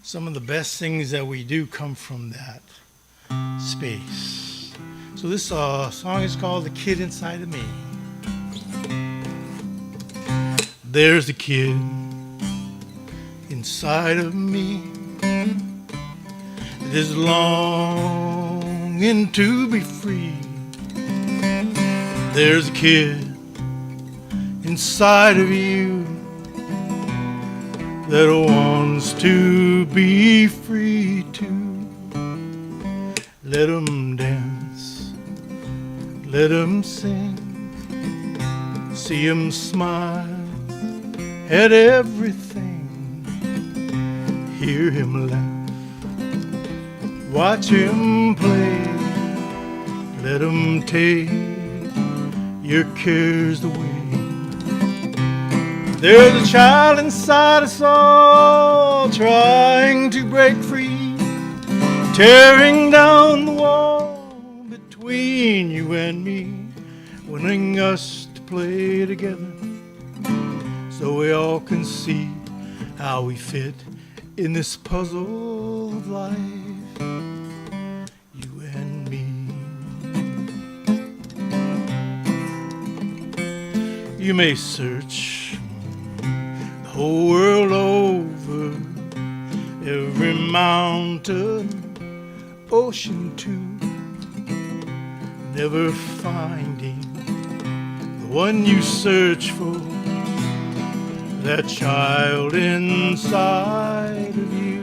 some of the best things that we do come from that space. So this song is called The Kid Inside of Me. There's a kid inside of me that is longing to be free. There's a kid inside of you that wants to be free too. Let 'em dance, let 'em sing, see 'em smile at everything, hear him laugh, watch him play, let 'em take your cares away. There's a child inside us all trying to break free, tearing down the wall between you and me, wanting us to play together so we all can see how we fit in this puzzle of life, you and me. You may search the whole world over, every mountain, ocean too, never finding the one you search for, that child inside of you.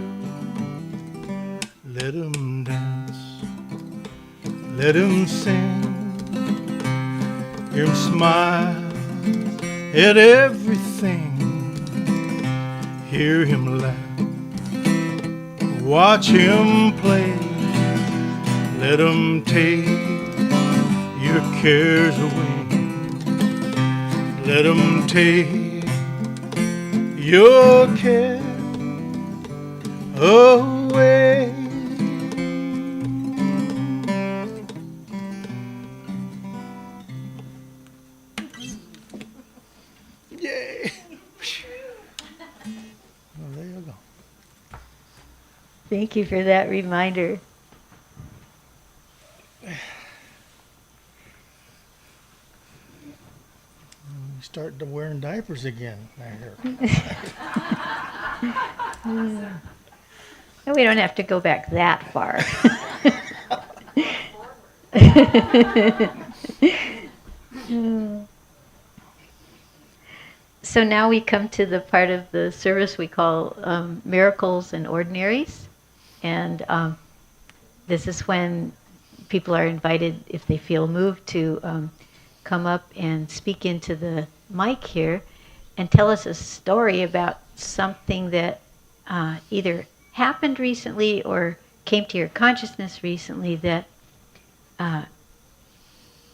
Let 'em dance, let 'em sing, hear 'em smile at everything, hear him laugh, watch him play, let 'em take your cares away, let 'em take your care away. Yay! Well, there you go. Thank you for that reminder. Start to wearing diapers again, I hear. We don't have to go back that far. So now we come to the part of the service we call miracles and ordinaries. And this is when people are invited, if they feel moved, to come up and speak into the mic here and tell us a story about something that either happened recently or came to your consciousness recently that that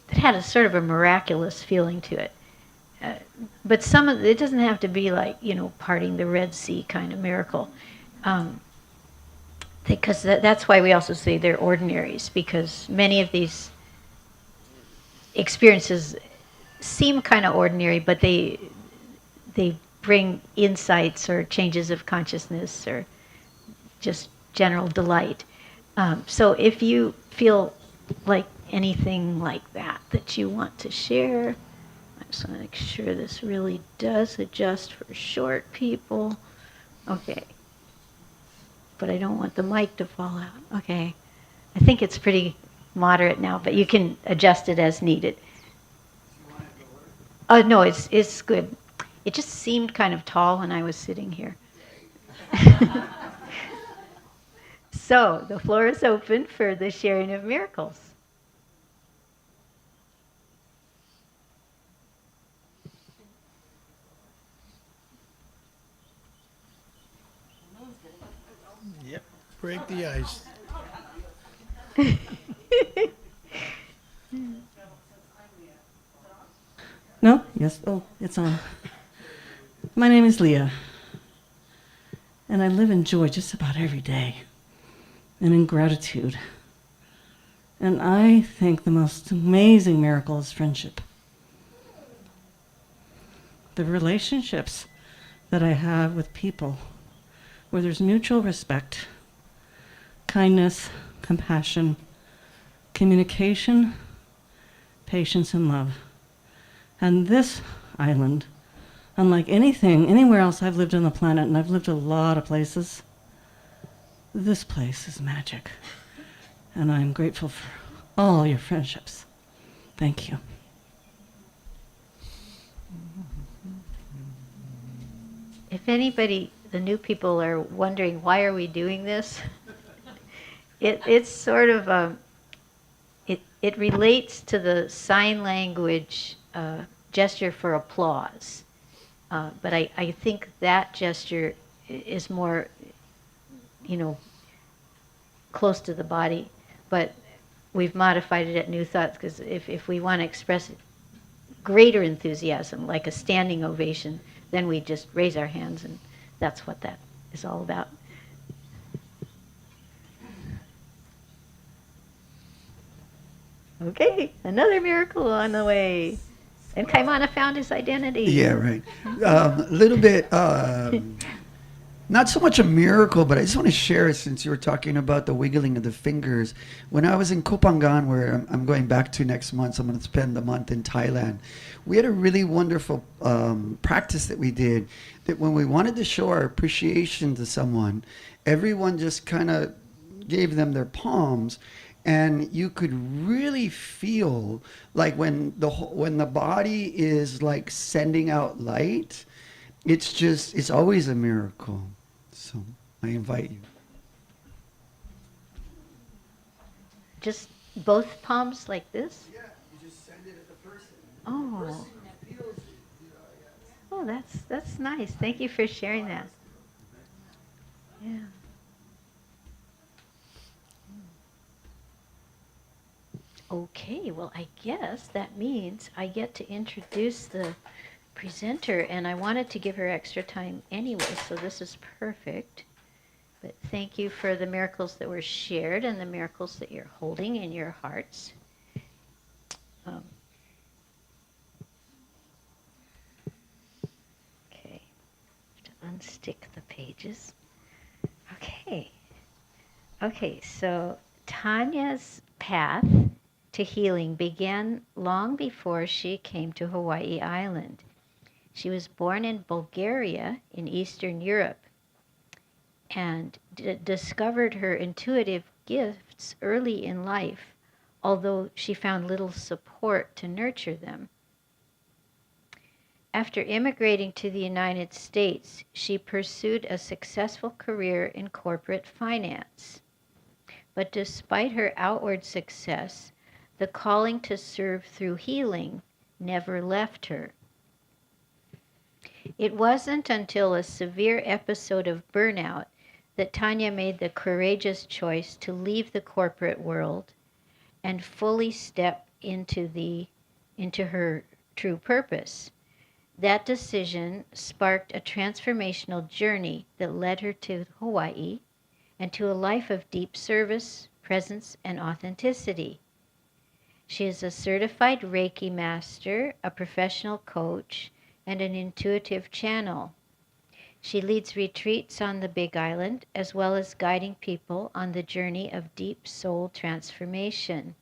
had a sort of a miraculous feeling to it. But some of it doesn't have to be like, parting the Red Sea kind of miracle. Because that's why we also say they're ordinaries, because many of these experiences seem kind of ordinary, but they bring insights or changes of consciousness or just general delight. So if you feel like anything like that you want to share, I just want to make sure this really does adjust for short people. Okay. But I don't want the mic to fall out. Okay. I think it's pretty moderate now, but you can adjust it as needed. No, it's good. It just seemed kind of tall when I was sitting here. So the floor is open for the sharing of miracles. Yep, break the ice. No? Yes. Oh, it's on. My name is Leah, and I live in joy just about every day, and in gratitude. And I think the most amazing miracle is friendship. The relationships that I have with people where there's mutual respect, kindness, compassion, communication, patience, and love. And this island, unlike anything, anywhere else I've lived on the planet, and I've lived a lot of places, this place is magic. And I'm grateful for all your friendships. Thank you. If anybody, the new people are wondering, why are we doing this? It's sort of, it relates to the sign language gesture for applause. But I think that gesture is more, close to the body. But we've modified it at New Thoughts because if we want to express greater enthusiasm, like a standing ovation, then we just raise our hands, and that's what that is all about. Okay, another miracle on the way. And Kaimana found his identity. Yeah, right. A little bit, not so much a miracle, but I just want to share it since you were talking about the wiggling of the fingers. When I was in Kopangan, where I'm going back to next month, so I'm going to spend the month in Thailand, we had a really wonderful practice that we did, that when we wanted to show our appreciation to someone, everyone just kind of gave them their palms, and you could really feel like when the body is like sending out light, it's always a miracle. So I invite you. Just both palms like this? Yeah, you just send it at the person. Oh. The person feels it. Yeah. Oh, that's nice. Thank you for sharing that. Yeah. Okay, well, I guess that means I get to introduce the presenter, and I wanted to give her extra time anyway, so this is perfect. But thank you for the miracles that were shared and the miracles that you're holding in your hearts. Okay, have to unstick the pages. Okay, so Tania's path to healing began long before she came to Hawaii Island. She was born in Bulgaria in Eastern Europe and discovered her intuitive gifts early in life, although she found little support to nurture them. After immigrating to the United States, she pursued a successful career in corporate finance. But despite her outward success, the calling to serve through healing never left her. It wasn't until a severe episode of burnout that Tania made the courageous choice to leave the corporate world and fully step into her true purpose. That decision sparked a transformational journey that led her to Hawaii and to a life of deep service, presence, and authenticity. She is a certified Reiki master, a professional coach, and an intuitive channel. She leads retreats on the Big Island, as well as guiding people on the journey of deep soul transformation.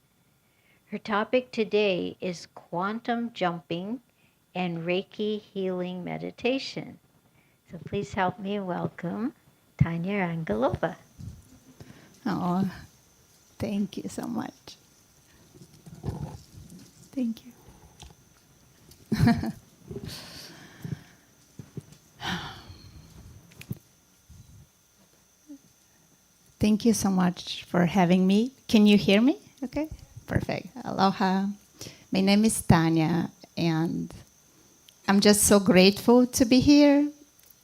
Her topic today is quantum jumping and Reiki healing meditation. So please help me welcome Tania Ranguelova. Oh, thank you so much. Thank you. Thank you so much for having me. Can you hear me? Okay, perfect. Aloha. My name is Tania, and I'm just so grateful to be here.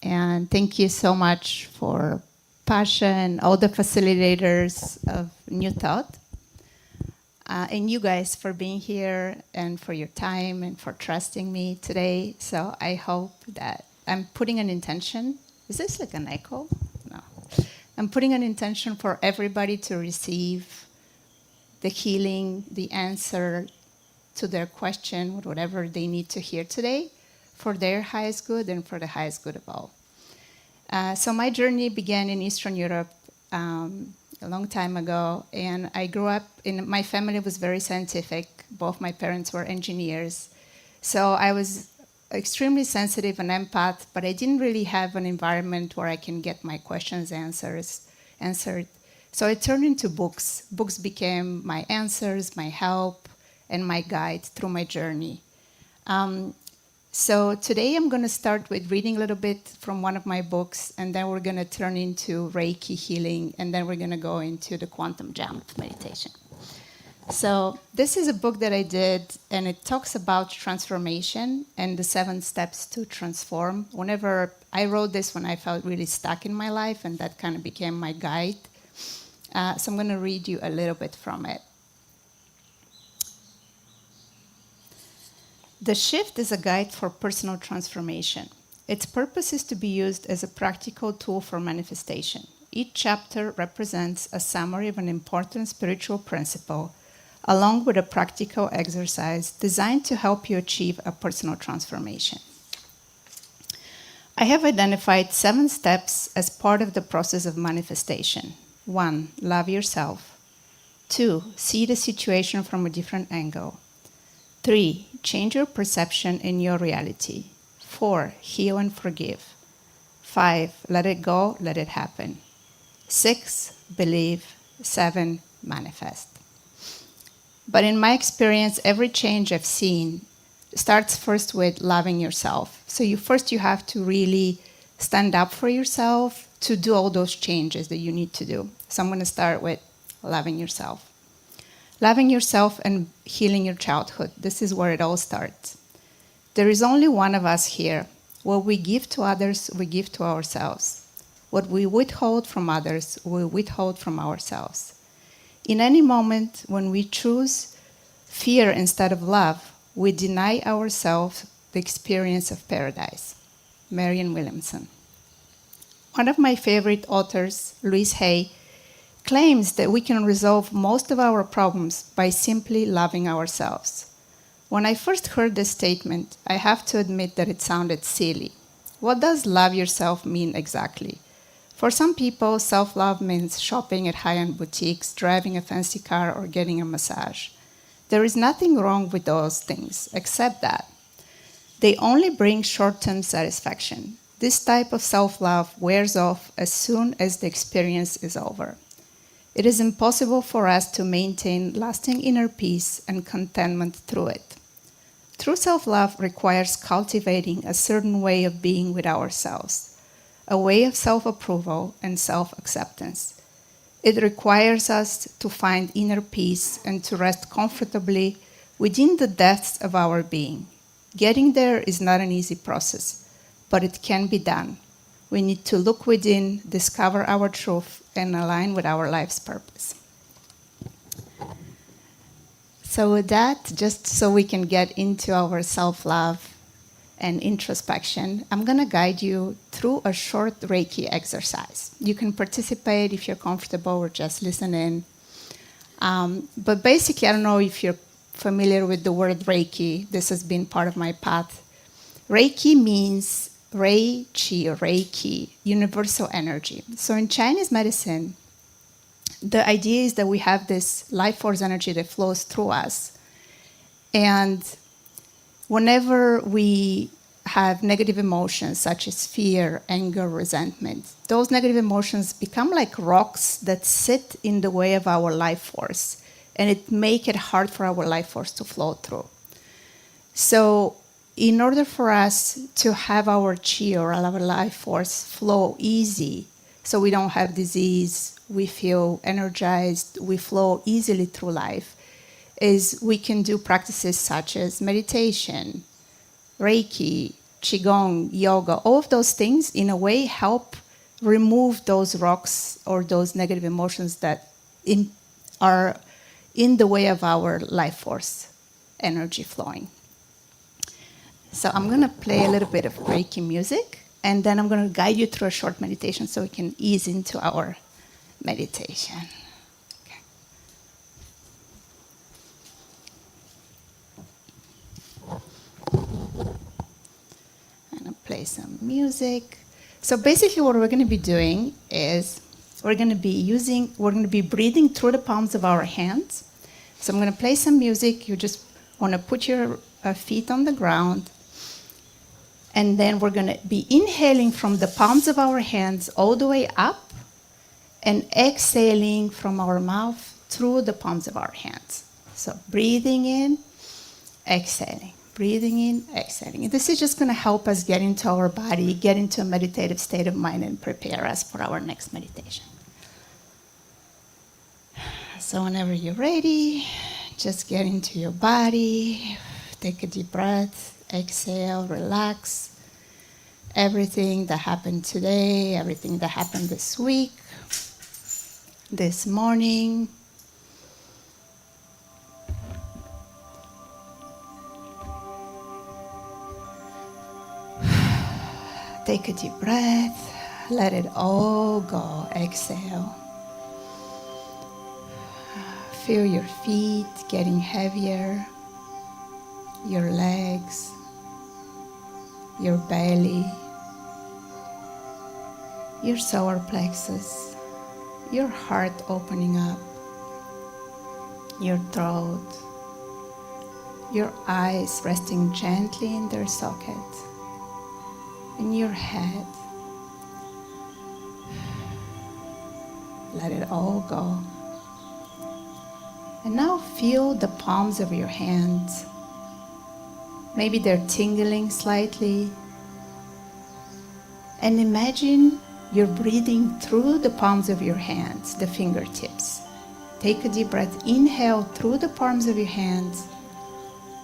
And thank you so much for Passion, all the facilitators of New Thought, and you guys for being here and for your time and for trusting me today. So I hope that I'm putting an intention. Is this like an echo? No. I'm putting an intention for everybody to receive the healing, the answer to their question, whatever they need to hear today, for their highest good and for the highest good of all. So my journey began in Eastern Europe a long time ago, and I grew up in, my family was very scientific. Both my parents were engineers. So I was extremely sensitive and empath, but I didn't really have an environment where I can get my questions answered. So I turned into books. Books became my answers, my help, and my guide through my journey. So today I'm going to start with reading a little bit from one of my books, and then we're going to turn into Reiki healing, and then we're going to go into the quantum jump meditation. So this is a book that I did, and it talks about transformation and the 7 steps to transform. Whenever I wrote this when I felt really stuck in my life, and that kind of became my guide. So I'm going to read you a little bit from it. The Shift is a guide for personal transformation. Its purpose is to be used as a practical tool for manifestation. Each chapter represents a summary of an important spiritual principle, along with a practical exercise designed to help you achieve a personal transformation. I have identified 7 steps as part of the process of manifestation. 1. Love yourself. 2. See the situation from a different angle. 3. Change your perception in your reality. 4. Heal and forgive. 5. Let it go, let it happen. 6. Believe. 7. Manifest. But in my experience, every change I've seen starts first with loving yourself. So you have to really stand up for yourself to do all those changes that you need to do. So I'm going to start with loving yourself. Loving yourself and healing your childhood. This is where it all starts. There is only one of us here. What we give to others, we give to ourselves. What we withhold from others, we withhold from ourselves. In any moment when we choose fear instead of love, we deny ourselves the experience of paradise. Marianne Williamson. One of my favorite authors, Louise Hay, claims that we can resolve most of our problems by simply loving ourselves. When I first heard this statement, I have to admit that it sounded silly. What does love yourself mean exactly? For some people, self-love means shopping at high-end boutiques, driving a fancy car, or getting a massage. There is nothing wrong with those things, except that they only bring short-term satisfaction. This type of self-love wears off as soon as the experience is over. It is impossible for us to maintain lasting inner peace and contentment through it. True self-love requires cultivating a certain way of being with ourselves, a way of self-approval and self-acceptance. It requires us to find inner peace and to rest comfortably within the depths of our being. Getting there is not an easy process, but it can be done. We need to look within, discover our truth, and align with our life's purpose. So with that, just so we can get into our self-love and introspection, I'm going to guide you through a short Reiki exercise. You can participate if you're comfortable or just listen in. But basically, I don't know if you're familiar with the word Reiki. This has been part of my path. Reiki means Rei Chi, Reiki, universal energy. So in Chinese medicine, the idea is that we have this life force energy that flows through us. And whenever we have negative emotions such as fear, anger, resentment, those negative emotions become like rocks that sit in the way of our life force, and it makes it hard for our life force to flow through. So in order for us to have our chi or our life force flow easy, so we don't have disease, we feel energized, we flow easily through life, is we can do practices such as meditation, Reiki, Qigong, yoga. All of those things, in a way, help remove those rocks or those negative emotions that are in the way of our life force energy flowing. So I'm going to play a little bit of Reiki music, and then I'm going to guide you through a short meditation so we can ease into our meditation. Okay. I'm going to play some music. So basically what we're going to be doing is we're going to be breathing through the palms of our hands. So I'm going to play some music. You just want to put your feet on the ground. And then we're going to be inhaling from the palms of our hands all the way up and exhaling from our mouth through the palms of our hands. So breathing in, exhaling. Breathing in, exhaling. And this is just going to help us get into our body, get into a meditative state of mind, and prepare us for our next meditation. So whenever you're ready, just get into your body. Take a deep breath, exhale, relax. Everything that happened today, everything that happened this week, this morning. Take a deep breath, let it all go, exhale. Feel your feet getting heavier, your legs, your belly, your solar plexus, your heart opening up, your throat, your eyes resting gently in their socket. In your head, let it all go. And now feel the palms of your hands. Maybe they're tingling slightly. And imagine you're breathing through the palms of your hands, the fingertips. Take a deep breath. Inhale through the palms of your hands,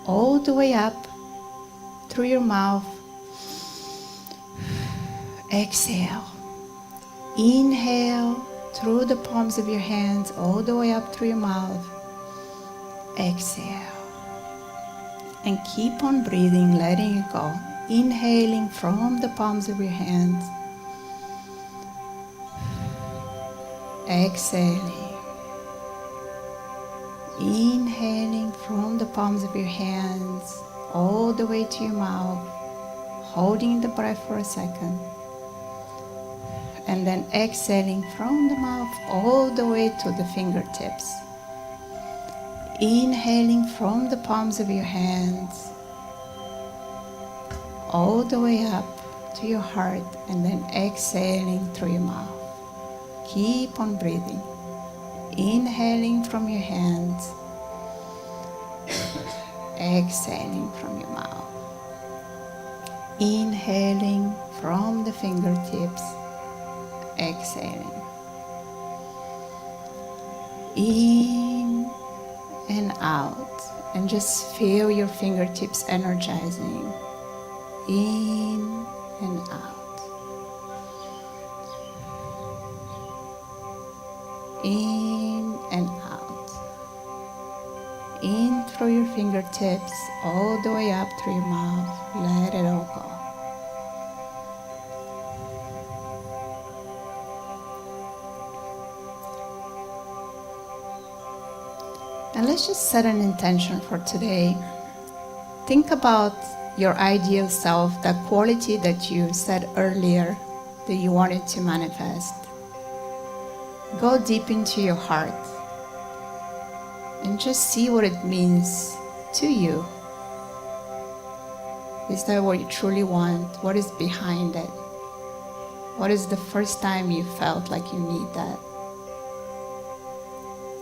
all the way up through your mouth. Exhale. Inhale through the palms of your hands all the way up through your mouth. Exhale. And keep on breathing, letting it go. Inhaling from the palms of your hands. Exhaling. Inhaling from the palms of your hands all the way to your mouth. Holding the breath for a second. And then exhaling from the mouth all the way to the fingertips. Inhaling from the palms of your hands all the way up to your heart, and then exhaling through your mouth. Keep on breathing. Inhaling from your hands, exhaling from your mouth. Inhaling from the fingertips, exhaling. In and out. And just feel your fingertips energizing. In and out. In and out. In through your fingertips, all the way up through your mouth. Let it all go. And let's just set an intention for today. Think about your ideal self, that quality that you said earlier that you wanted to manifest. Go deep into your heart and just see what it means to you. Is that what you truly want? What is behind it? What is the first time you felt like you need that?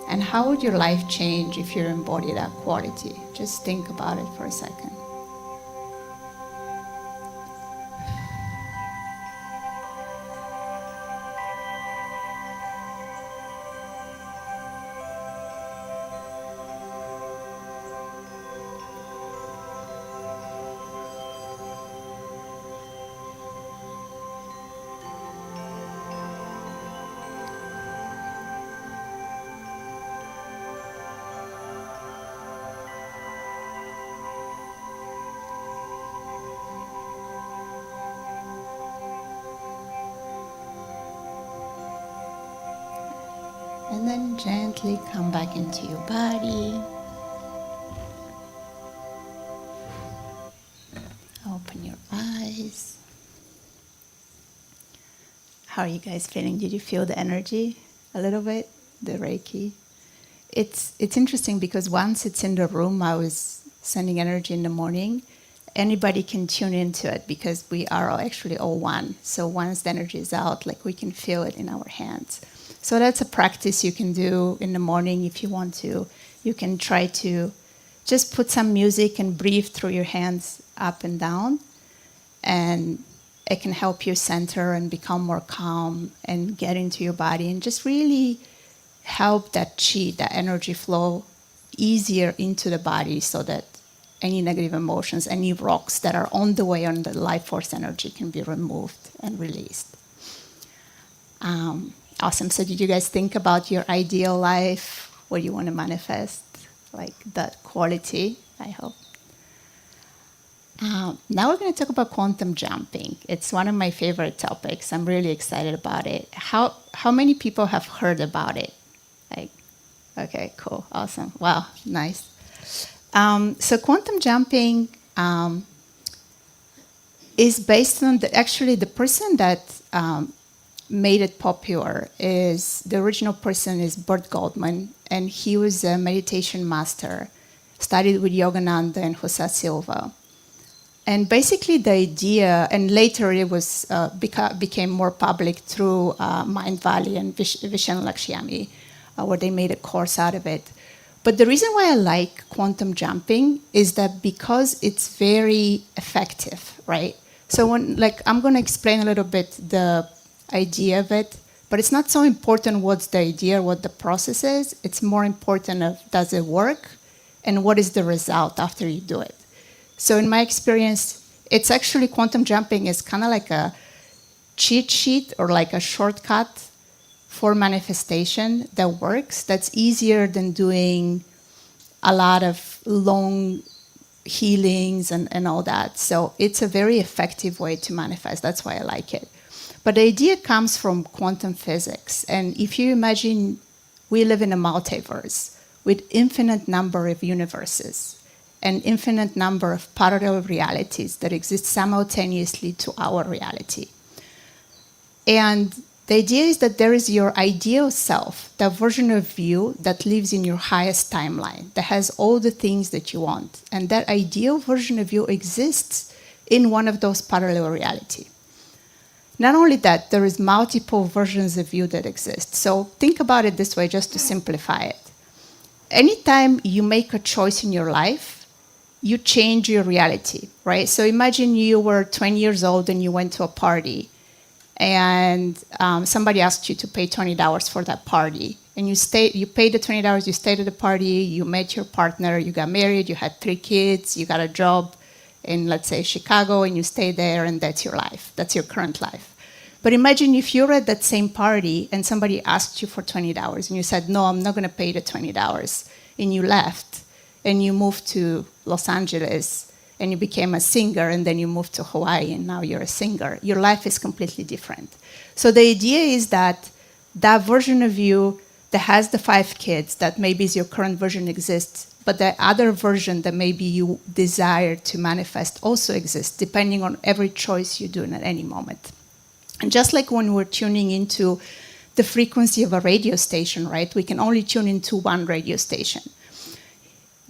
And how would your life change if you embody that quality? Just think about it for a second. And then gently come back into your body. Open your eyes. How are you guys feeling? Did you feel the energy a little bit, the Reiki? It's interesting because once it's in the room, I was sending energy in the morning. Anybody can tune into it because we are actually all one. So once the energy is out, like we can feel it in our hands. So that's a practice you can do in the morning if you want to. You can try to just put some music and breathe through your hands up and down. And it can help you center and become more calm and get into your body and just really help that chi, that energy flow easier into the body so that any negative emotions, any rocks that are on the way on the life force energy can be removed and released. Awesome. So did you guys think about your ideal life, what you want to manifest, like that quality, I hope? Now we're going to talk about quantum jumping. It's one of my favorite topics. I'm really excited about it. How many people have heard about it? Like, okay, cool, awesome, wow, nice. So quantum jumping is based on the person that made it popular is the original person is Bert Goldman, and he was a meditation master, studied with Yogananda and Jose Silva. And basically the idea, and later it was became more public through Mind Valley and Vishen Lakshmi, where they made a course out of it. But the reason why I like quantum jumping is that because it's very effective, right? So I'm going to explain a little bit the idea of it, but it's not so important what's the idea, what the process is. It's more important of does it work and what is the result after you do it. So in my experience, it's actually quantum jumping is kind of like a cheat sheet or like a shortcut for manifestation that works. That's easier than doing a lot of long healings and all that. So it's a very effective way to manifest. That's why I like it. But the idea comes from quantum physics. And if you imagine we live in a multiverse with infinite number of universes, an infinite number of parallel realities that exist simultaneously to our reality. And the idea is that there is your ideal self, that version of you that lives in your highest timeline, that has all the things that you want. And that ideal version of you exists in one of those parallel reality. Not only that, there is multiple versions of you that exist. So think about it this way, just to simplify it. Anytime you make a choice in your life, you change your reality, right? So imagine you were 20 years old and you went to a party and somebody asked you to pay $20 for that party. And you paid the $20, you stayed at the party, you met your partner, you got married, you had 3 kids, you got a job in, let's say, Chicago, and you stay there, and that's your life. That's your current life. But imagine if you're at that same party and somebody asked you for $20 and you said, no, I'm not going to pay the $20, and you left and you moved to Los Angeles and you became a singer, and then you moved to Hawaii and now you're a singer. Your life is completely different. So the idea is that that version of you that has the 5 kids, that maybe is your current version exists, but the other version that maybe you desire to manifest also exists, depending on every choice you do at any moment. And just like when we're tuning into the frequency of a radio station, right? We can only tune into one radio station.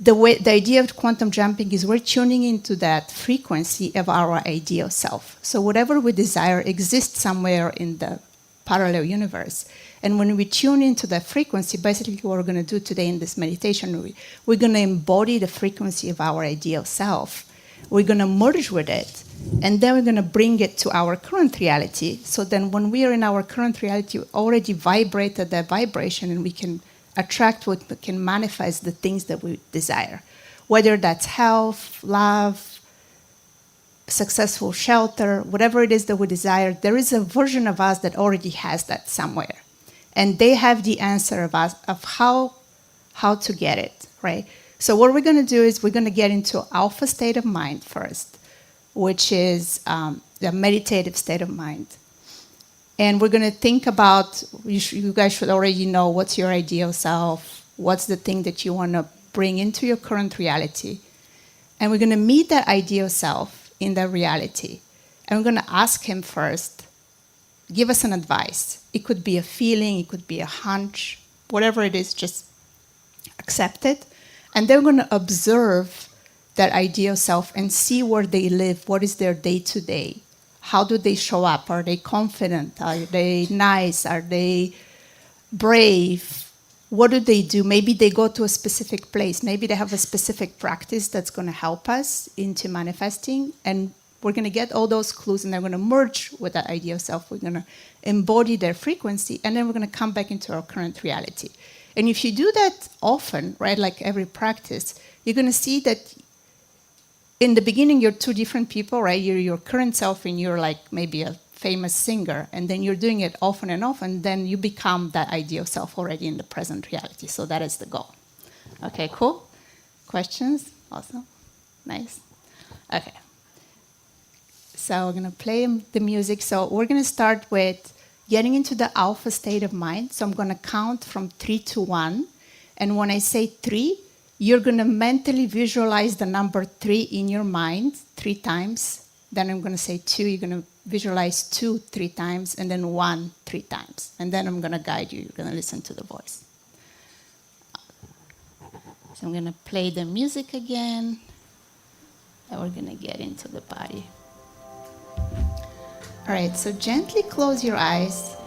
The idea of quantum jumping is we're tuning into that frequency of our ideal self. So whatever we desire exists somewhere in the parallel universe. And when we tune into that frequency, basically what we're going to do today in this meditation, we're going to embody the frequency of our ideal self. We're going to merge with it, and then we're going to bring it to our current reality. So then when we are in our current reality, we already vibrated that vibration, and we can attract what can manifest the things that we desire, whether that's health, love, successful shelter, whatever it is that we desire. There is a version of us that already has that somewhere, and they have the answer of us of how to get it, right? So what we're going to do is we're going to get into alpha state of mind first, which is the meditative state of mind. And we're going to think about, you guys should already know what's your ideal self, what's the thing that you want to bring into your current reality. And we're going to meet that ideal self in that reality. And we're going to ask him first, give us an advice. It could be a feeling, it could be a hunch, whatever it is, just accept it. And they're going to observe that ideal self and see where they live, what is their day-to-day. How do they show up? Are they confident? Are they nice? Are they brave? What do they do? Maybe they go to a specific place. Maybe they have a specific practice that's going to help us into manifesting. And we're going to get all those clues, and they're going to merge with that ideal self. We're going to embody their frequency, and then we're going to come back into our current reality. And if you do that often, right, like every practice, you're going to see that in the beginning, you're two different people, right? You're your current self, and you're like maybe a famous singer, and then you're doing it often and often, and then you become that ideal self already in the present reality. So that is the goal. Okay, cool? Questions? Awesome. Nice. Okay. So we're going to play the music. So we're going to start with getting into the alpha state of mind. So I'm going to count from 3 to 1. And when I say 3, you're going to mentally visualize the number 3 in your mind 3 times. Then I'm going to say 2. You're going to visualize 2 3 times, and then 1 3 times. And then I'm going to guide you. You're going to listen to the voice. So I'm going to play the music again. And we're going to get into the body. All right, so gently close your eyes.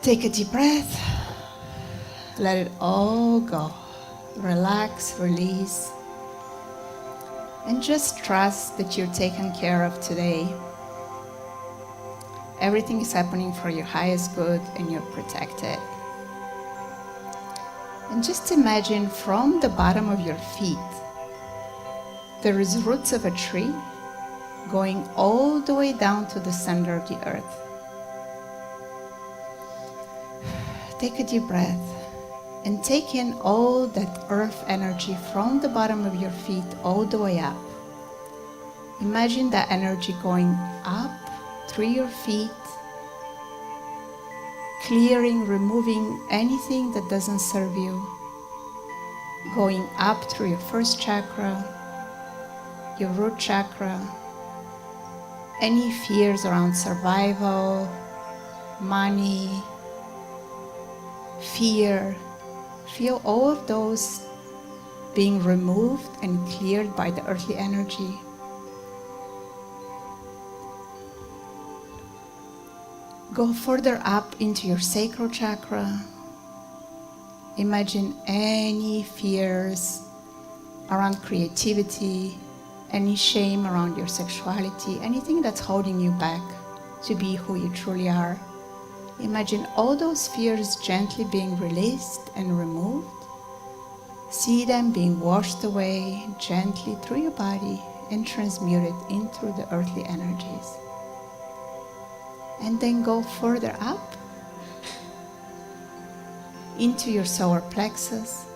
Take a deep breath. Let it all go. Relax, release. And just trust that you're taken care of today. Everything is happening for your highest good, and you're protected. And just imagine from the bottom of your feet, there is roots of a tree going all the way down to the center of the earth. Take a deep breath and take in all that earth energy from the bottom of your feet all the way up. Imagine that energy going up through your feet, clearing, removing anything that doesn't serve you, going up through your first chakra, your root chakra, any fears around survival, money, fear. Feel all of those being removed and cleared by the earthly energy. Go further up into your sacral chakra. Imagine any fears around creativity, any shame around your sexuality, anything that's holding you back to be who you truly are. Imagine all those fears gently being released and removed. See them being washed away gently through your body and transmuted into the earthly energies. And then go further up into your solar plexus.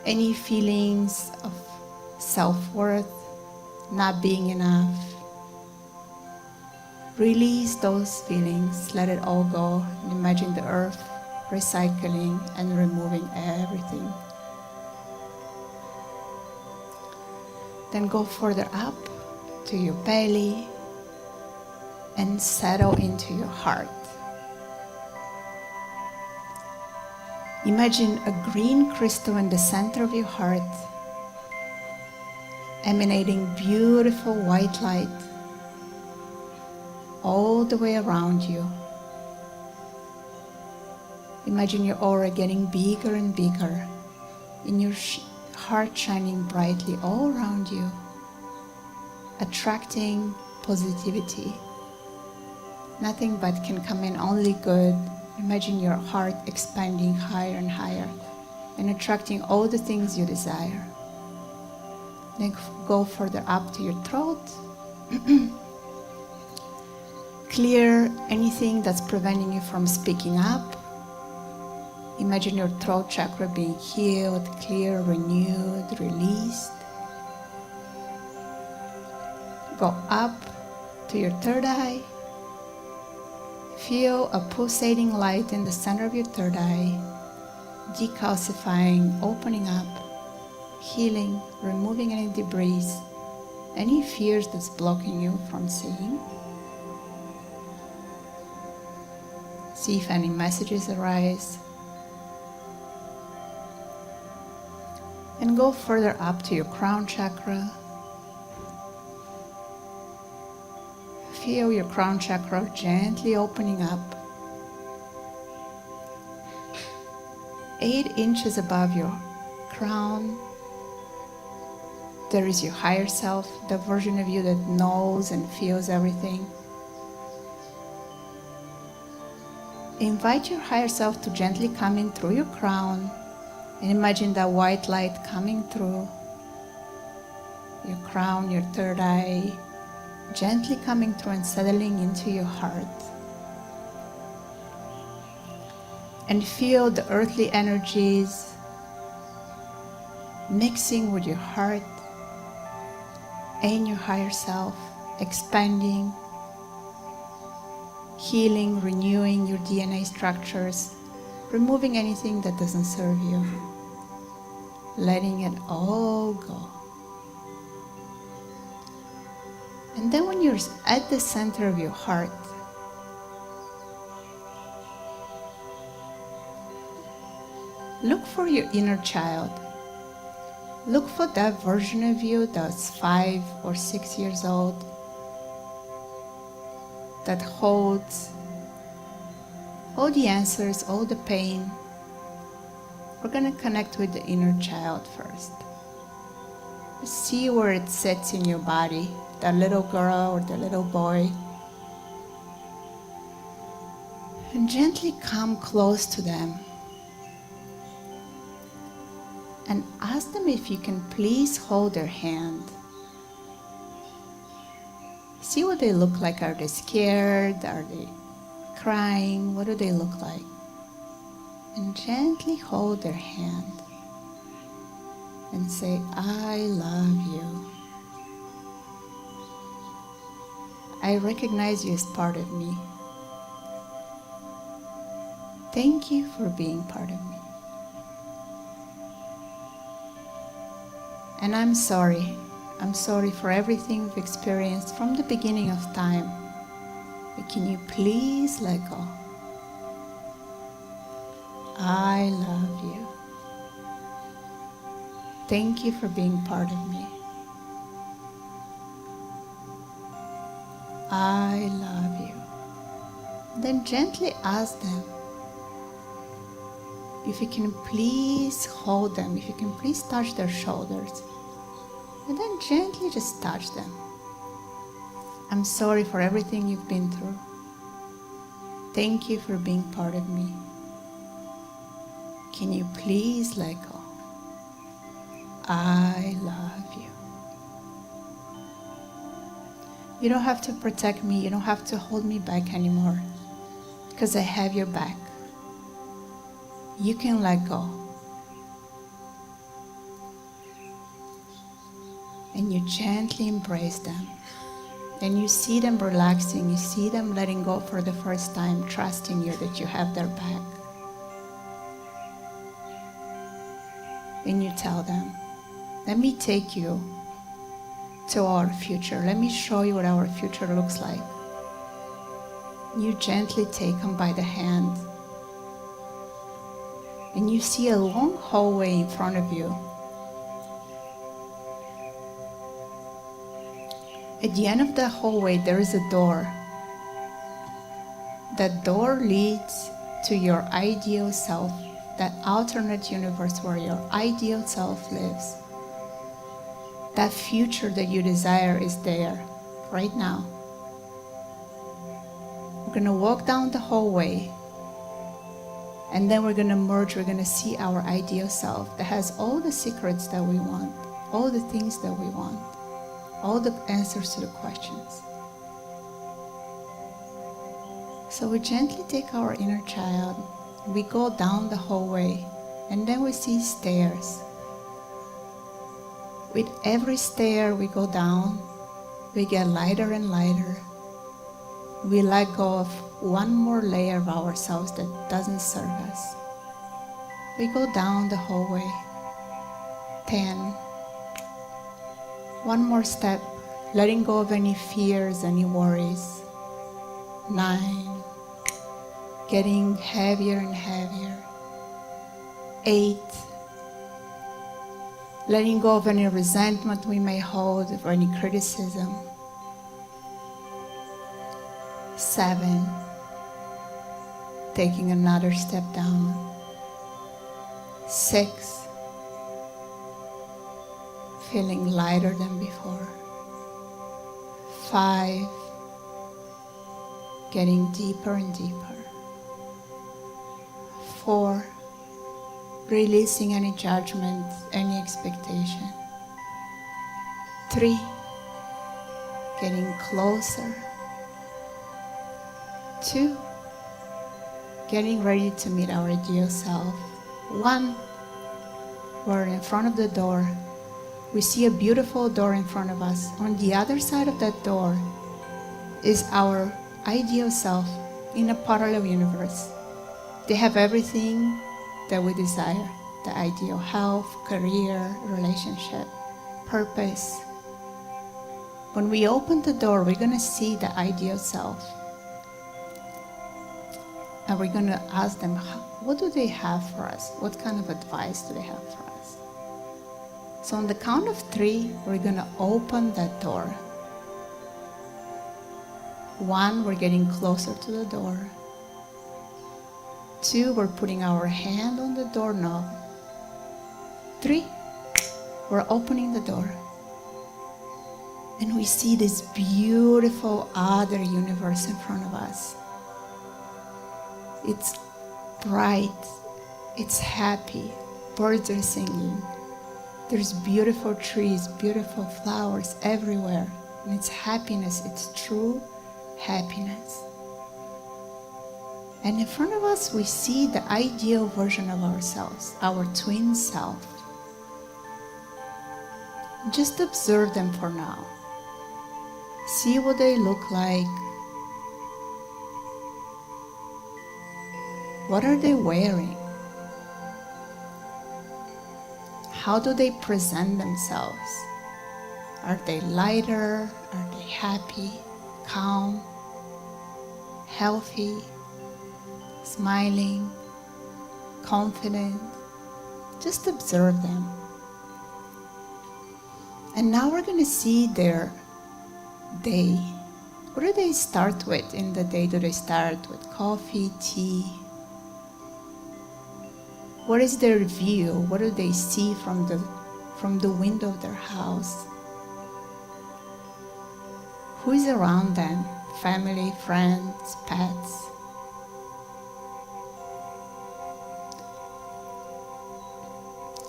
Any feelings of self-worth, not being enough, release those feelings, let it all go, and imagine the earth recycling and removing everything. Then go further up to your belly and settle into your heart. Imagine a green crystal in the center of your heart, emanating beautiful white light all the way around you. Imagine your aura getting bigger and bigger, and your heart shining brightly all around you, attracting positivity. Nothing but can come in, only good. Imagine your heart expanding higher and higher and attracting all the things you desire. Then go further up to your throat. Clear anything that's preventing you from speaking up. Imagine your throat chakra being healed, clear, renewed, released. Go up to your third eye. Feel a pulsating light in the center of your third eye, decalcifying, opening up, healing, removing any debris, any fears that's blocking you from seeing. See if any messages arise. And go further up to your crown chakra. Feel your crown chakra gently opening up. 8 inches above your crown, there is your higher self, the version of you that knows and feels everything. Invite your higher self to gently come in through your crown and imagine that white light coming through your crown, your third eye, gently coming through and settling into your heart. And feel the earthly energies mixing with your heart and your higher self, expanding, healing, renewing your DNA structures, removing anything that doesn't serve you, letting it all go. And then when you're at the center of your heart, look for your inner child. Look for that version of you that's 5 or 6 years old, that holds all the answers, all the pain. We're going to connect with the inner child first. See where it sits in your body, that little girl or the little boy. And gently come close to them. And ask them if you can please hold their hand. See what they look like. Are they scared? Are they crying? What do they look like? And gently hold their hand and say, I love you. I recognize you as part of me. Thank you for being part of me. And I'm sorry. I'm sorry for everything we've experienced from the beginning of time. But can you please let go? I love you. Thank you for being part of me. I love you. Then gently ask them if you can please hold them, if you can please touch their shoulders. And then gently just touch them. I'm sorry for everything you've been through. Thank you for being part of me. Can you please let go? I love you. You don't have to protect me. You don't have to hold me back anymore, because I have your back. You can let go. And you gently embrace them. And you see them relaxing. You see them letting go for the first time, trusting you that you have their back. And you tell them, let me take you to our future. Let me show you what our future looks like. You gently take them by the hand. And you see a long hallway in front of you. At the end of the hallway, there is a door. That door leads to your ideal self, that alternate universe where your ideal self lives. That future that you desire is there, right now. We're going to walk down the hallway, and then we're going to merge. We're going to see our ideal self that has all the secrets that we want, all the things that we want, all the answers to the questions. So we gently take our inner child, we go down the hallway, and then we see stairs. With every stair we go down, we get lighter and lighter. We let go of one more layer of ourselves that doesn't serve us. We go down the hallway. 10. One more step, letting go of any fears, any worries. 9. getting heavier and heavier. 8, letting go of any resentment we may hold or any criticism. 7, taking another step down. 6, feeling lighter than before. 5, getting deeper and deeper. 4, releasing any judgment, any expectation. 3, getting closer. 2, getting ready to meet our ideal self. 1, we're in front of the door. We see a beautiful door in front of us. On the other side of that door is our ideal self in a parallel universe. They have everything that we desire: the ideal health, career, relationship, purpose. When we open the door, we're going to see the ideal self. And we're going to ask them, what do they have for us? What kind of advice do they have for us? So on the count of 3, we're going to open that door. 1, we're getting closer to the door. 2, we're putting our hand on the doorknob. 3, we're opening the door. And we see this beautiful other universe in front of us. It's bright, it's happy, birds are singing. There's beautiful trees, beautiful flowers everywhere. And it's happiness, it's true happiness. And in front of us, we see the ideal version of ourselves, our twin self. Just observe them for now. See what they look like. What are they wearing? How do they present themselves? Are they lighter? Are they happy, calm, healthy, smiling, confident? Just observe them. And now we're going to see their day. What do they start with in the day? Do they start with coffee, tea? What is their view? What do they see from the window of their house? Who is around them? Family, friends, pets?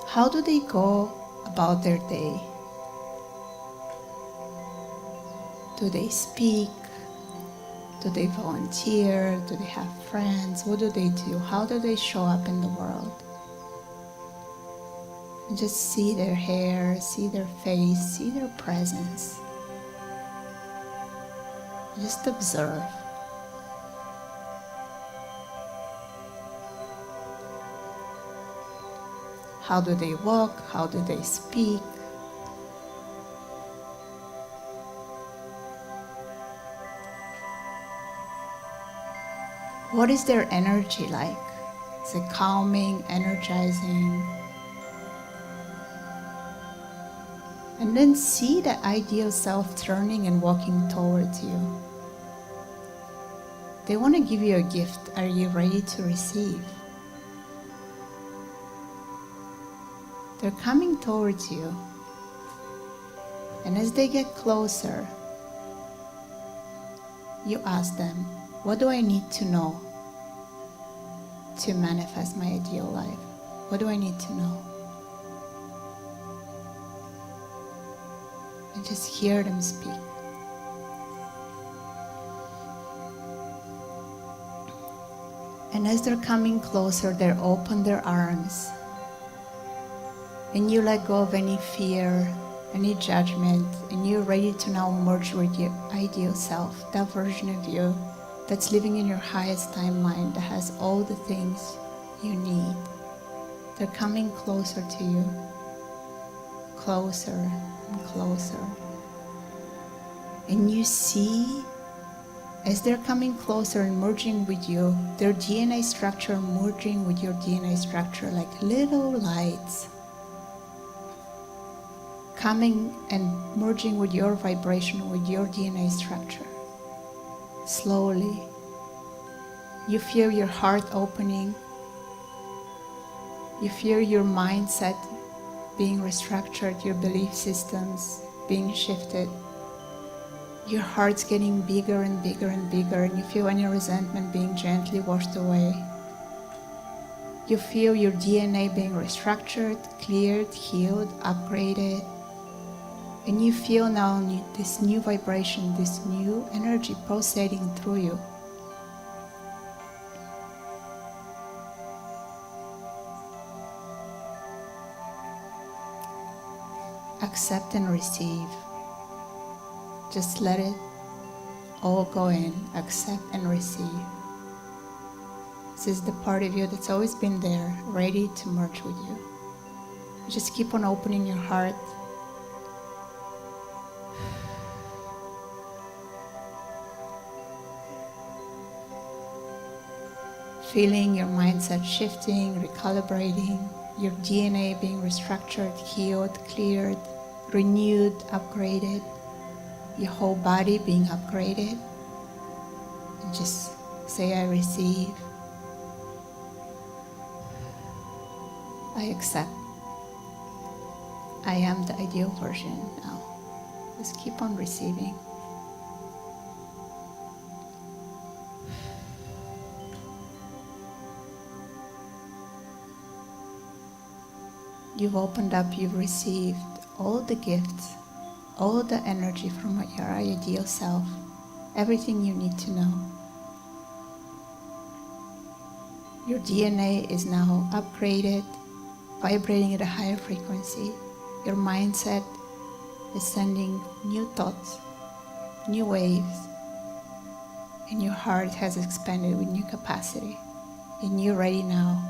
How do they go about their day? Do they speak? Do they volunteer? Do they have friends? What do they do? How do they show up in the world? And just see their hair, see their face, see their presence. Just observe. How do they walk? How do they speak? What is their energy like? Is it calming, energizing? And then see the ideal self turning and walking towards you. They want to give you a gift. Are you ready to receive? They're coming towards you. And as they get closer, you ask them, what do I need to know to manifest my ideal life? What do I need to know? And just hear them speak. And as they're coming closer, they open their arms. And you let go of any fear, any judgment, and you're ready to now merge with your ideal self, that version of you that's living in your highest timeline, that has all the things you need. They're coming closer to you, closer and closer. And you see As they're coming closer and merging with you, their DNA structure merging with your DNA structure like little lights, coming and merging with your vibration, with your DNA structure. Slowly, you feel your heart opening. You feel your mindset being restructured, your belief systems being shifted. Your heart's getting bigger and bigger and bigger, and you feel any resentment being gently washed away. You feel your DNA being restructured, cleared, healed, upgraded. And you feel now this new vibration, this new energy pulsating through you. Accept and receive. Just let it all go in. Accept and receive. This is the part of you that's always been there, ready to merge with you. Just keep on opening your heart. Feeling your mindset shifting, recalibrating, your DNA being restructured, healed, cleared, renewed, upgraded, your whole body being upgraded. And just say, I receive. I accept. I am the ideal version now. Just keep on receiving. You've opened up, you've received all the gifts, all the energy from your ideal self, everything you need to know. Your DNA is now upgraded, vibrating at a higher frequency. Your mindset is sending new thoughts, new waves, and your heart has expanded with new capacity. And you're ready now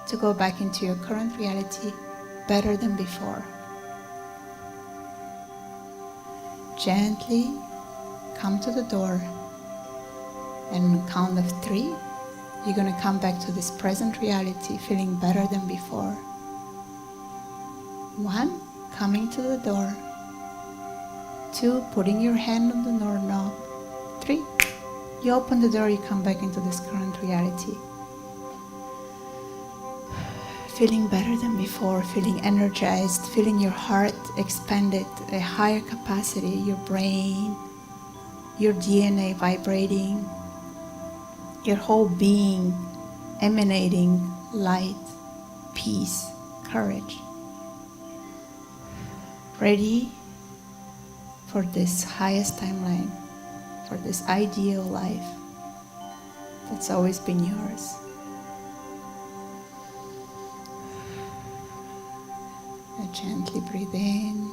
to go back into your current reality better than before. Gently come to the door, and on the count of 3, you're going to come back to this present reality feeling better than before. 1, coming to the door. 2, putting your hand on the doorknob. 3, you open the door, you come back into this current reality. Feeling better than before, feeling energized, feeling your heart expanded, a higher capacity, your brain, your DNA vibrating, your whole being emanating light, peace, courage. Ready for this highest timeline, for this ideal life that's always been yours. And gently breathe in.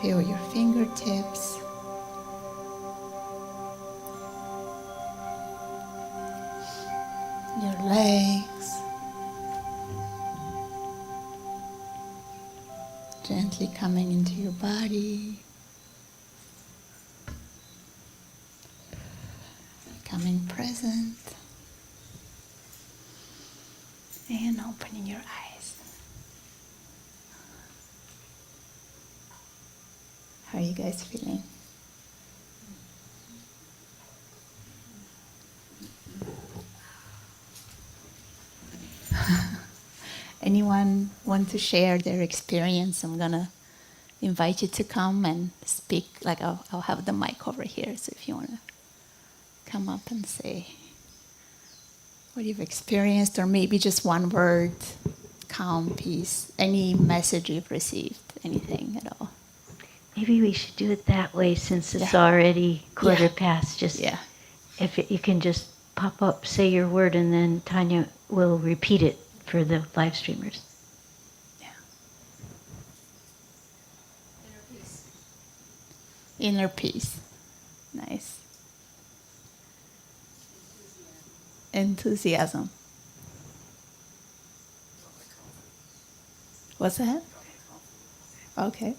Feel your fingertips. Your legs. Gently coming into your body. Becoming present. And opening your eyes. How are you guys feeling? Anyone want to share their experience? I'm gonna invite you to come and speak. Like I'll have the mic over here, so if you wanna come up and say what you've experienced, or maybe just one word, calm, peace, any message you've received, anything at all. Maybe we should do it that way since it's already quarter past. Just if you can just pop up, say your word, and then Tanya will repeat it for the live streamers. Yeah. Inner peace. Nice. Enthusiasm. What's that? Okay.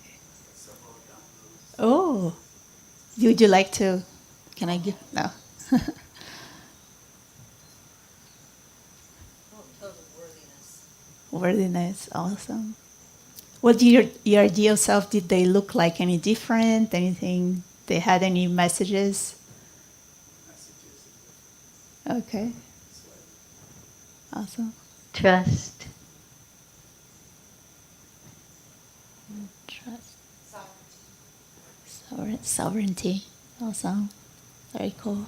Oh, would you like to? Can I give? No. Worthiness, awesome. What did your ideal self, did they look like any different? Anything? They had any messages? Okay, awesome. Trust. Trust. Sovereignty. Awesome. Very cool.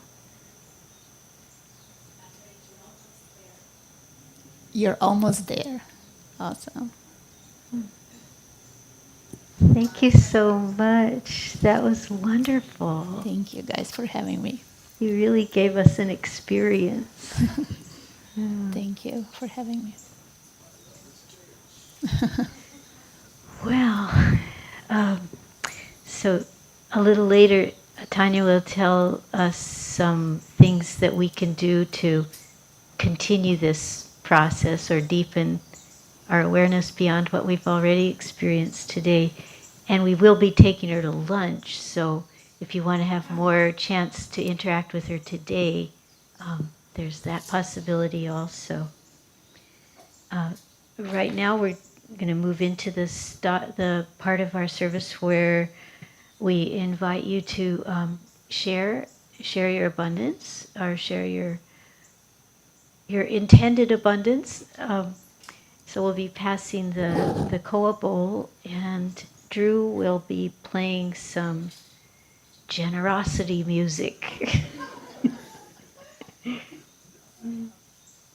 You're almost there. Awesome. Thank you so much. That was wonderful. Thank you guys for having me. You really gave us an experience. Thank you for having me. Well, so a little later, Tanya will tell us some things that we can do to continue this process or deepen our awareness beyond what we've already experienced today. And we will be taking her to lunch, so if you want to have more chance to interact with her today, there's that possibility also. Right now we're going to move into the part of our service where we invite you to share your abundance, or share your intended abundance. So we'll be passing the koa bowl, and Drew will be playing some generosity music.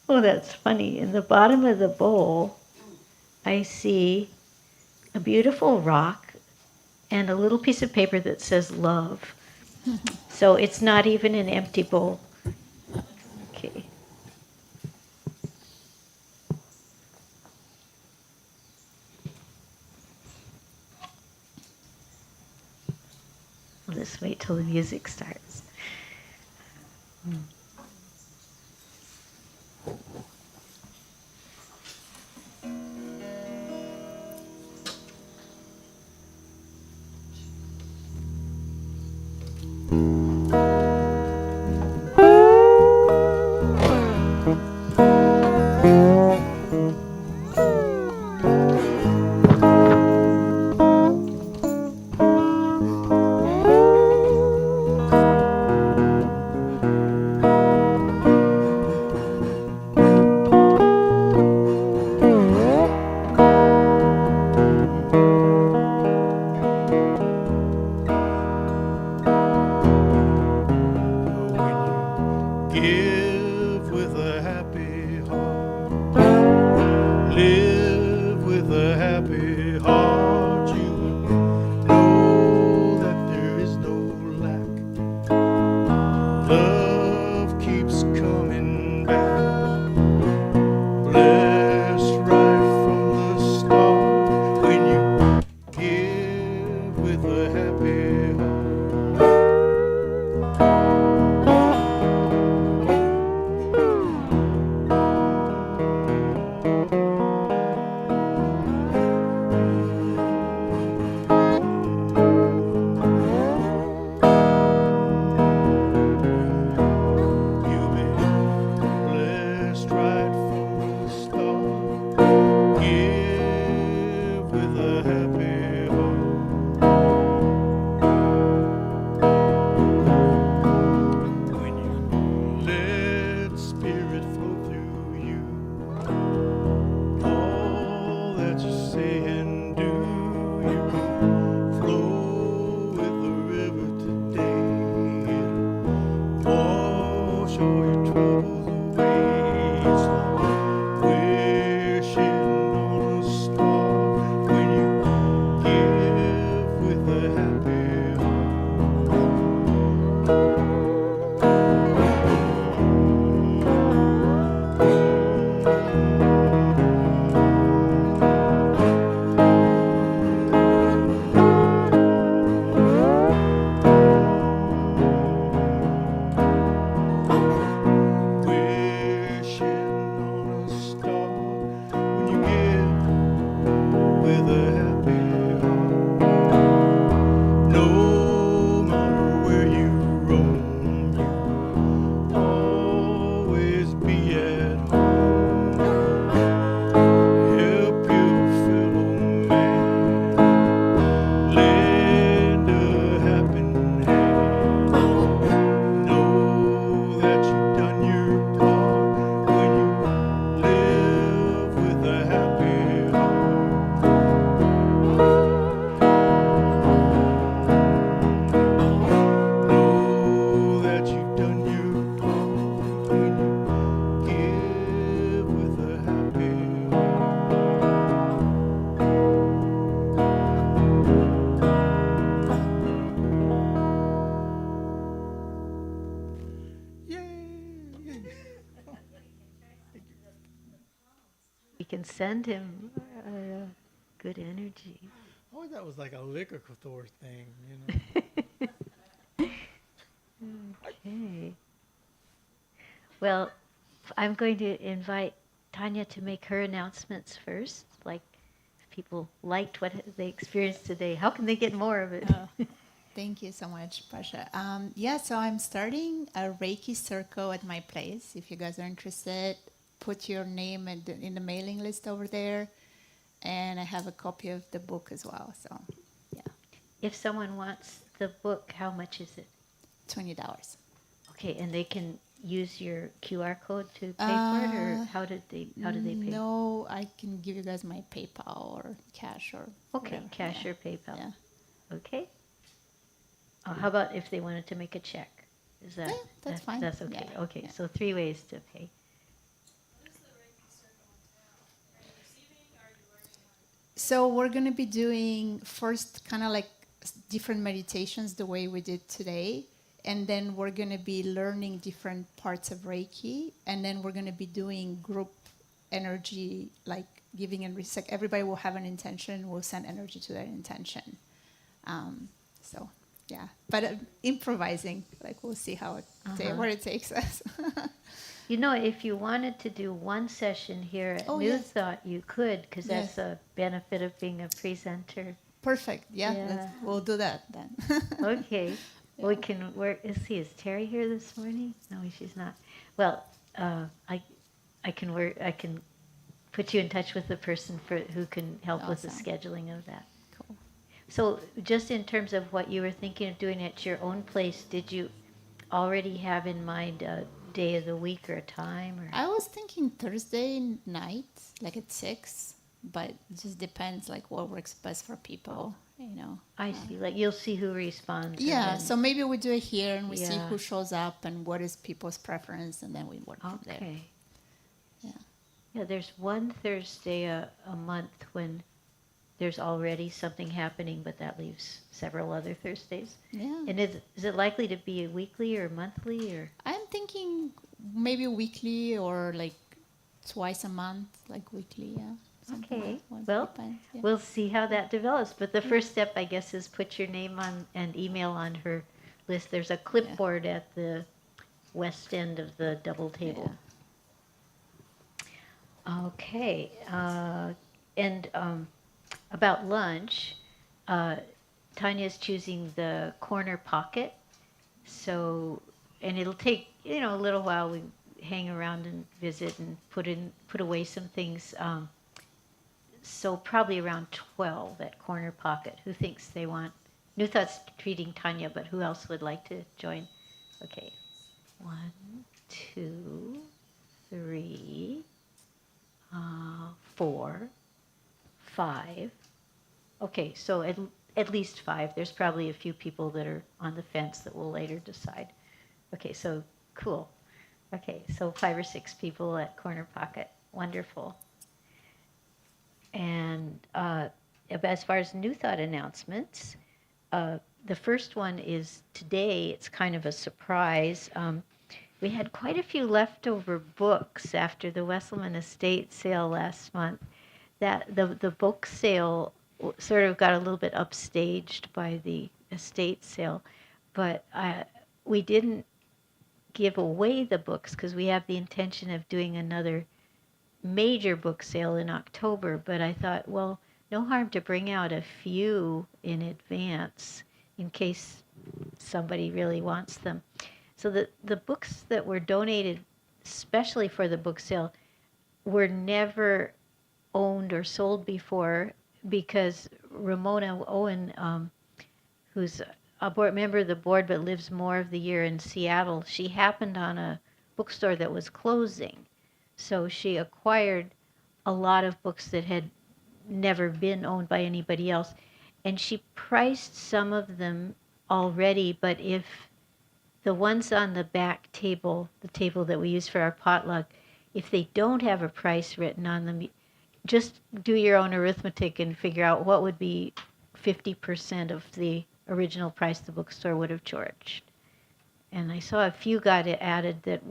Oh, that's funny. In the bottom of the bowl, I see a beautiful rock and a little piece of paper that says love. So it's not even an empty bowl. Okay. I'll just wait till the music starts. can send him good energy. Oh, that was like a liquor store thing, you know. Okay. Well, I'm going to invite Tanya to make her announcements first. Like, if people liked what they experienced today, how can they get more of it? Thank you so much, Pasha. Yeah, so I'm starting a Reiki circle at my place. If you guys are interested, put your name in the mailing list over there. And I have a copy of the book as well. So, yeah, If someone wants the book, how much is it? $20. Okay, and they can use your QR code to pay for it, or how do they pay? No, I can give you guys my PayPal or cash or Okay, whatever. cash Yeah. or PayPal. Yeah. Okay. How about if they wanted to make a check? Is Yeah, that's fine. That's okay. Yeah, Okay, yeah. so 3 ways to pay. So we're going to be doing first kind of like different meditations the way we did today. And then we're going to be learning different parts of Reiki. And then we're going to be doing group energy, like giving and like everybody will have an intention. We'll send energy to that intention. So, yeah. But improvising, like we'll see how where it takes us. You know, if you wanted to do one session here at New Yes. Thought, you could, because that's Yes. a benefit of being a presenter. Perfect. Yeah, Yeah. we'll do that then. Okay. Yeah. We can work. Is Terry here this morning? No, she's not. Well, I can work. I can put you in touch with the person who can help with the Awesome. scheduling of that. Cool. So, just in terms of what you were thinking of doing at your own place, did you already have in mind a day of the week or a time? Or I was thinking Thursday night, like at 6, but it just depends like what works best for people, you know. I see. Like you'll see who responds. and Yeah, then- so maybe we do it here and we see Yeah. who shows up and what is people's preference, and then we work from there. Okay. Yeah. Yeah, there's one Thursday a month when there's already something happening, but that leaves several other Thursdays. Yeah. And is it likely to be a weekly or monthly or? I'm thinking maybe weekly or like twice a month, like weekly, yeah. Something Okay. like that. Well, Depends, yeah. we'll see how that develops. But the first step, I guess, is put your name on and email on her list. There's a clipboard at the west end of the double table. Okay. And about lunch, Tanya's choosing the corner pocket. So, and it'll take, a little while. We hang around and visit and put away some things. So probably around 12 at corner pocket. Who thinks they want? New Thought's treating Tanya, but who else would like to join? Okay. 1, 2, 3, 4, 5. Okay, so at least 5. There's probably a few people that are on the fence that will later decide. Okay, so cool. Okay, so 5 or 6 people at corner pocket. Wonderful. And as far as New Thought announcements, the first one is today. It's kind of a surprise. We had quite a few leftover books after the Wesselman estate sale last month. That the book sale sort of got a little bit upstaged by the estate sale, but we didn't give away the books because we have the intention of doing another major book sale in October. But I thought, well, no harm to bring out a few in advance in case somebody really wants them. So the books that were donated, especially for the book sale, were never owned or sold before because Ramona Owen, who's a member of the board but lives more of the year in Seattle, she happened on a bookstore that was closing. So she acquired a lot of books that had never been owned by anybody else. And she priced some of them already, but if the ones on the back table, the table that we use for our potluck, if they don't have a price written on them, just do your own arithmetic and figure out what would be 50% of the original price the bookstore would have charged. And I saw a few got added that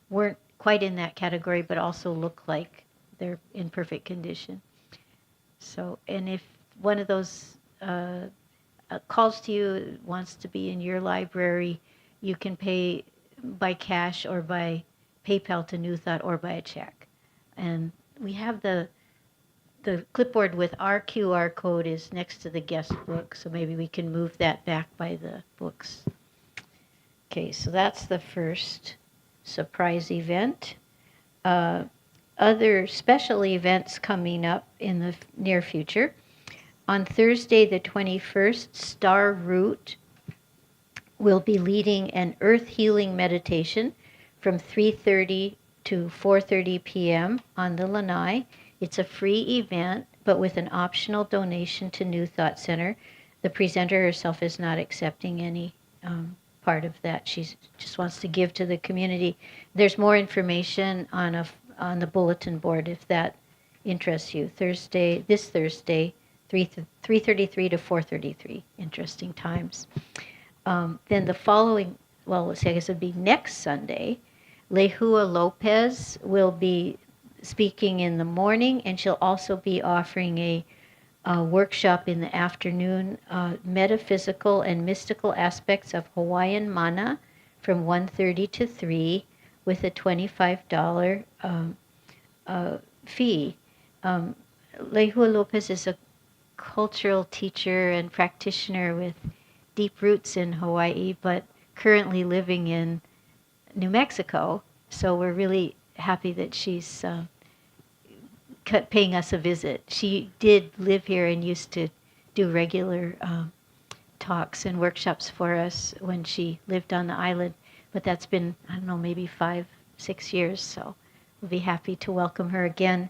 weren't quite in that category, but also look like they're in perfect condition. So, and if one of those calls to you, wants to be in your library, you can pay by cash or by PayPal to New Thought or by a check. And we have the clipboard with our QR code is next to the guest book, so maybe we can move that back by the books. Okay, so that's the first surprise event. Other special events coming up in the near future. On Thursday, the 21st, Star Root will be leading an earth healing meditation from 3:30 to 4:30 p.m. on the lanai. It's a free event, but with an optional donation to New Thought Center. The presenter herself is not accepting any part of that. She just wants to give to the community. There's more information on the bulletin board if that interests you. This Thursday, 3:33 to 4:33. Interesting times. Then the following, well, let's see, I guess it would be next Sunday, Lehua Lopez will be speaking in the morning, and she'll also be offering a workshop in the afternoon, metaphysical and mystical aspects of Hawaiian mana from 1:30 to 3 with a $25 fee. Lehua Lopez is a cultural teacher and practitioner with deep roots in Hawaii, but currently living in New Mexico. So we're really happy that she's paying us a visit. She did live here and used to do regular talks and workshops for us when she lived on the island. But that's been, I don't know, maybe 5-6 years. So we'll be happy to welcome her again.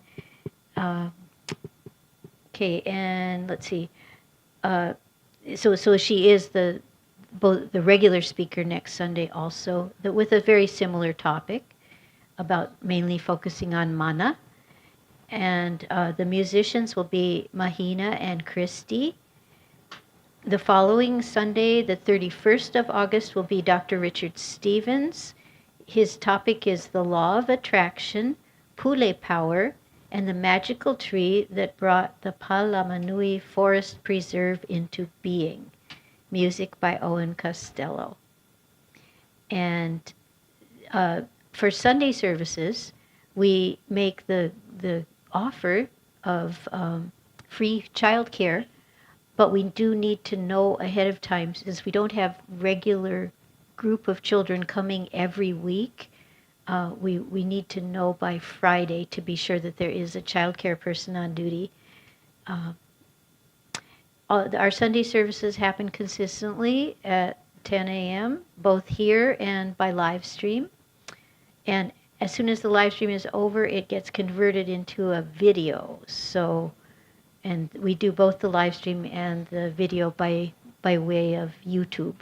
Okay, and let's see. So she is both the regular speaker next Sunday also, with a very similar topic about mainly focusing on mana. And the musicians will be Mahina and Christy. The following Sunday, the 31st of August, will be Dr. Richard Stevens. His topic is the law of attraction, Pule power, and the magical tree that brought the Palamanui Forest Preserve into being. Music by Owen Costello. And for Sunday services, we make the offer of free childcare, but we do need to know ahead of time, since we don't have regular group of children coming every week. We need to know by Friday to be sure that there is a childcare person on duty. Our Sunday services happen consistently at 10 a.m., both here and by live stream. And as soon as the live stream is over, it gets converted into a video. So, and we do both the live stream and the video by way of YouTube.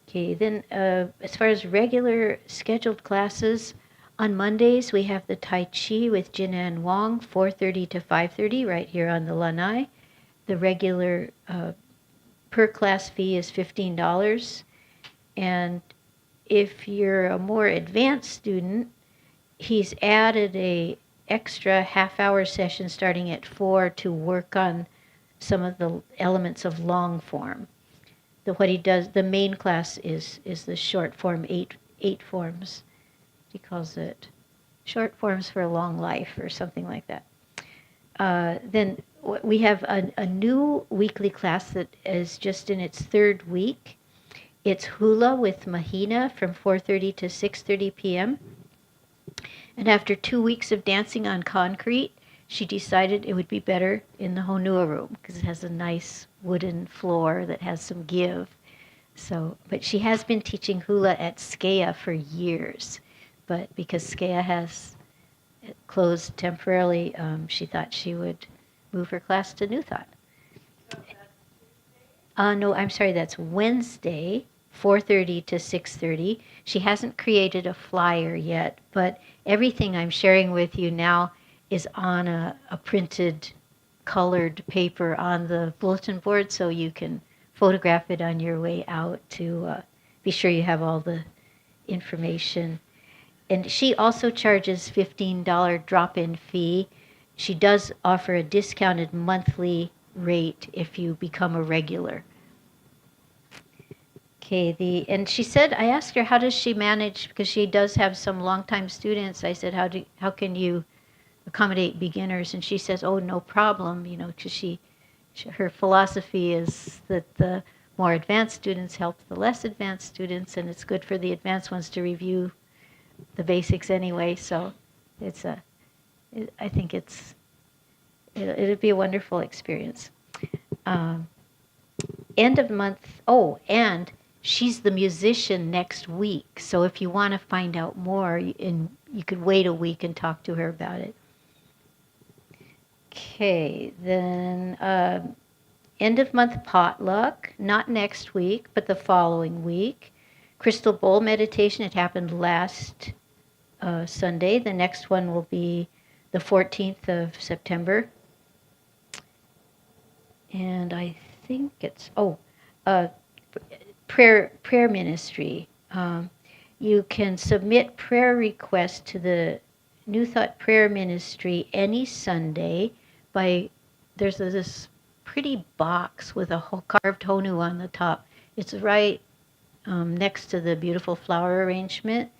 Okay, then as far as regular scheduled classes, on Mondays we have the Tai Chi with Jinan Wong, 4:30 to 5:30, right here on the lanai. The regular per class fee is $15. And if you're a more advanced student, he's added a extra half-hour session starting at 4 to work on some of the elements of long form. What he does, the main class is the short form, eight forms. He calls it short forms for a long life or something like that. Then we have a new weekly class that is just in its third week. It's hula with Mahina from 4:30 to 6:30 p.m. And after 2 weeks of dancing on concrete, she decided it would be better in the honua room because it has a nice wooden floor that has some give. So, but she has been teaching hula at Skea for years. But because Skea has closed temporarily, she thought she would move her class to New Thought. No, I'm sorry, that's Wednesday, 4:30 to 6:30. She hasn't created a flyer yet, but everything I'm sharing with you now is on a printed colored paper on the bulletin board, so you can photograph it on your way out to be sure you have all the information. And she also charges $15 drop-in fee. She does offer a discounted monthly rate if you become a regular. Okay, and she said, I asked her, how does she manage, because she does have some longtime students. I said, how can you accommodate beginners? And she says, oh, no problem, because her philosophy is that the more advanced students help the less advanced students, and it's good for the advanced ones to review the basics anyway. So I think it'd be a wonderful experience. End of month. Oh, and she's the musician next week. So if you want to find out more, you could wait a week and talk to her about it. Okay, then end of month potluck, not next week, but the following week. Crystal bowl meditation, it happened last Sunday. The next one will be the 14th of September. And I think it's, prayer ministry. You can submit prayer requests to the New Thought Prayer Ministry any Sunday there's this pretty box with a whole carved honu on the top. It's right next to the beautiful flower arrangement.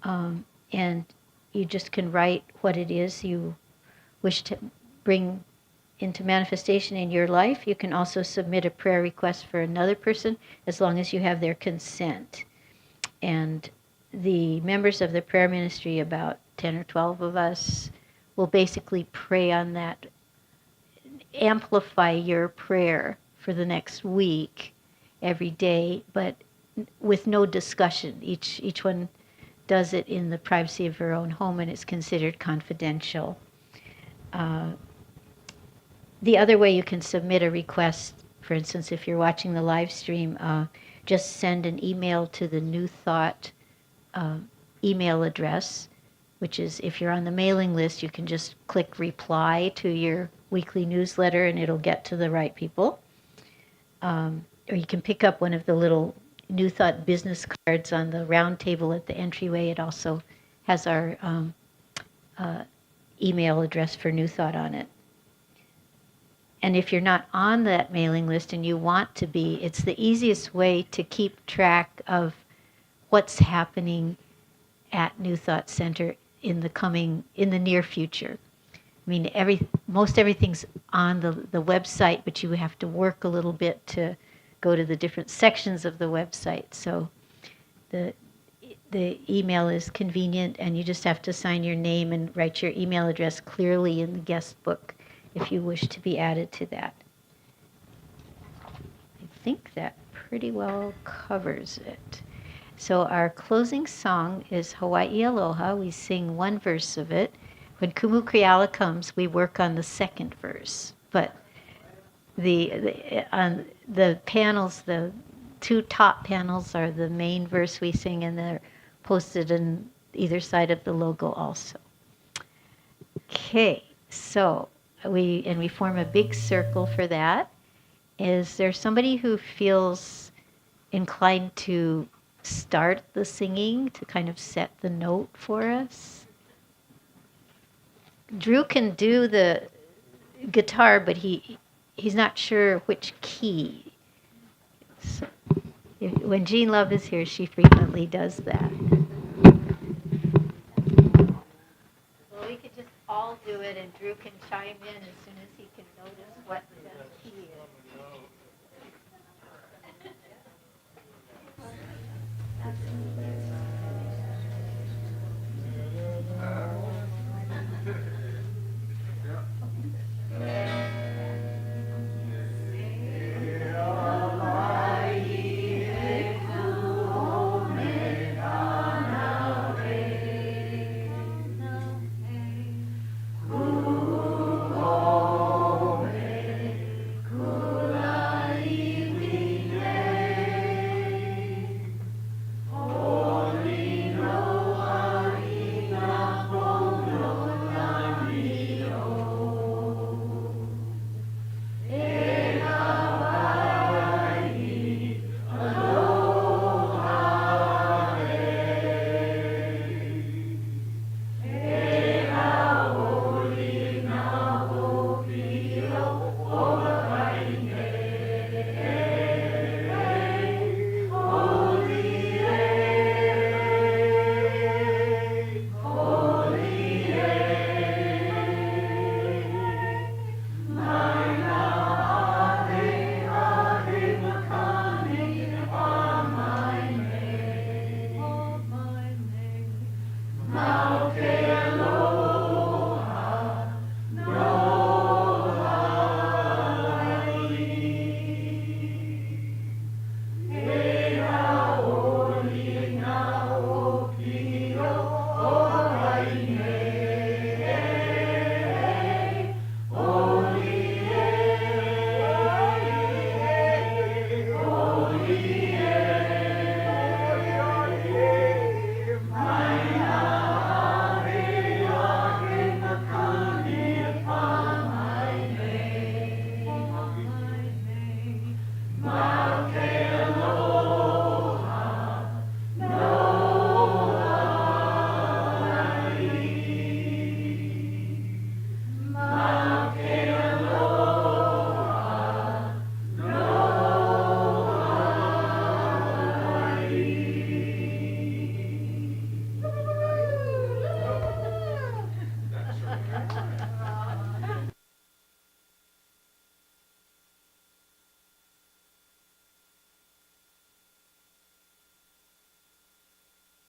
And you just can write what it is you wish to bring into manifestation in your life. You can also submit a prayer request for another person as long as you have their consent. And the members of the prayer ministry, about 10 or 12 of us, will basically pray on that, amplify your prayer for the next week every day, but with no discussion. Each one does it in the privacy of her own home, and it's considered confidential. The other way you can submit a request, for instance, if you're watching the live stream, just send an email to the New Thought email address, which is, if you're on the mailing list, you can just click reply to your weekly newsletter and it'll get to the right people. Or you can pick up one of the little New Thought business cards on the round table at the entryway. It also has our email address for New Thought on it. And if you're not on that mailing list and you want to be, it's the easiest way to keep track of what's happening at New Thought Center in the near future. I mean, most everything's on the website, but you have to work a little bit to go to the different sections of the website. So the email is convenient, and you just have to sign your name and write your email address clearly in the guest book if you wish to be added to that. I think that pretty well covers it. So our closing song is Hawaii Aloha. We sing one verse of it. When Kumu Kriala comes, we work on the second verse. But on the panels, the two top panels are the main verse we sing, and they're posted on either side of the logo also. Okay, so we form a big circle for that. Is there somebody who feels inclined to start the singing, to kind of set the note for us? Drew can do the guitar, but he's not sure which key. So when Jean Love is here, she frequently does that. Well, we could just all do it, and Drew can chime in as soon as he can notice what